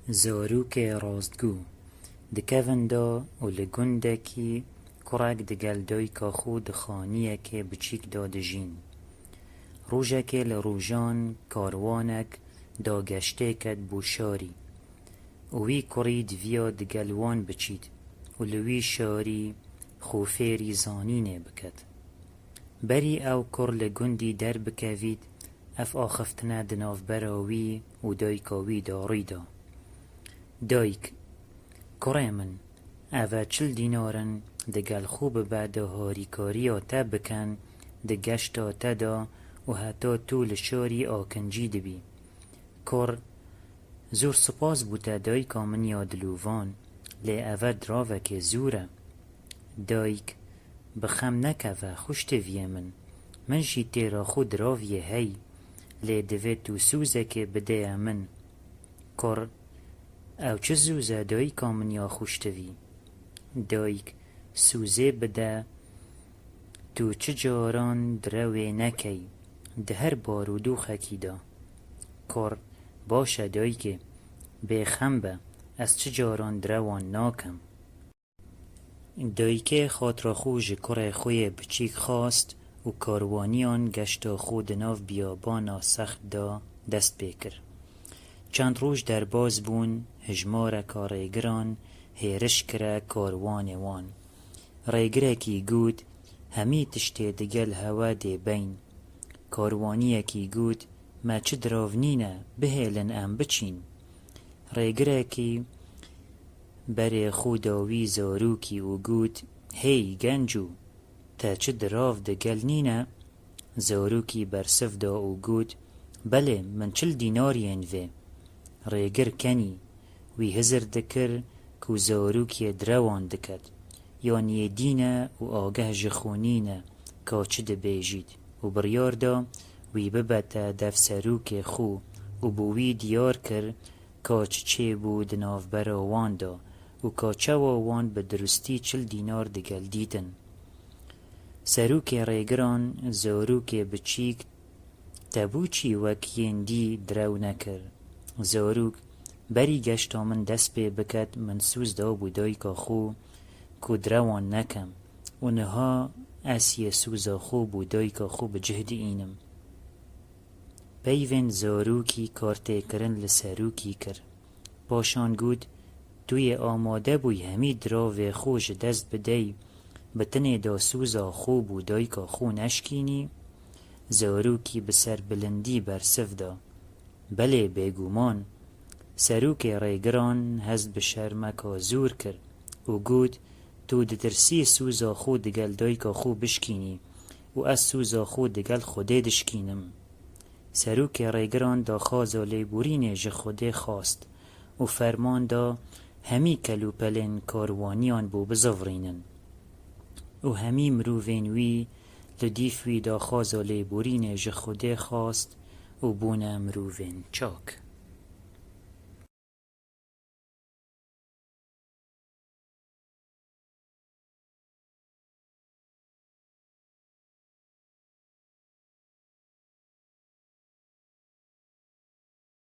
زاروک راستگو دکوین دا و لگندکی کرک دگل دایکا خود خانیه که بچیک دادجین روژه که لروژان کاروانک دا گشته کد بوشاری وی کرید ویا دگلوان بچید و لوی شاری خوفیری زانینه بکد بری او کر لگندی در بکوید اف آخفتنه دناف براوی و دایکاوی داریدا دایک کره من اوه 40 دینارن دگل خوب بعد هاریکاریا تا بکن دگشتا تا دا و حتی طول شاری آکنجی دبی کر زور سپاس بوده دایکا من یادلووان لی اوه دراوه که زوره دایک بخم نکوه خوشت ویه من جی تیرا خود راویه هی لی دوه تو سوزه که بده من کر او چه سوزه دایکا من یا خوشتوی دایک سوزه بده تو چه جاران دروی نکی ده هر بارودو خکی دا کر باشه دایک بخم به از چه جاران دروان ناکم دایک خاطر خوش کره خوی بچیک خواست و کاروانیان گشتا خود ناف بیابانا سخت دا دست بکر چند روز در باز بون هجمار کاریگران هیرش کرا کاروان وان ریگره کی گود همی تشتی دگل هوا دی بین کاروانیه کی گود ما چه دراونینه بهیلن ام بچین ریگره کی بری خوداوی زاروکی و گود هی گنجو تا چه دراو دگل نینه زاروکی برسف دا و گود بله من 40 دینارین وی ریگر کنی وی هزر دکر کو زاروکی دروان دکد یعنی دینه و آگه جخونینه که چه دبیجید و بریار دا وی ببتا دف سروک خو و بوی دیار کر که چه بود ناف براوان دا و که چه وان به درستی 40 دینار دگل دیدن سروک ریگران زاروک بچیک تبوچی وکین دی درو نکر زاروک بری گشتا من دست پی بکد من سوز دا بودای که خو که دروان نکم و نها اسی سوزا خو بودای که خو بجهد اینم پیوین زاروکی کارته کرن لسروکی کر پاشان گود توی آماده بوی همی دراو خوش دست بدهی بتنه دا سوزا خو بودای که خو نشکینی زاروکی بسر بلندی برسف دا بله بگومان سروک ریگران هست بشرمکا زور کر و گود تو دترسی سوزا خود دگل دایکا خو بشکینی و از سوزا خود دگل خوده دشکینم سروک ریگران دا خوازا لیبورین جه خوده خواست و فرمان دا همی کلو پلن کاروانیان بو بزاورینن و همی مرووین وی لدیف وی دا خوازا لیبورین جه خوده خواست و بونه مرووین چاک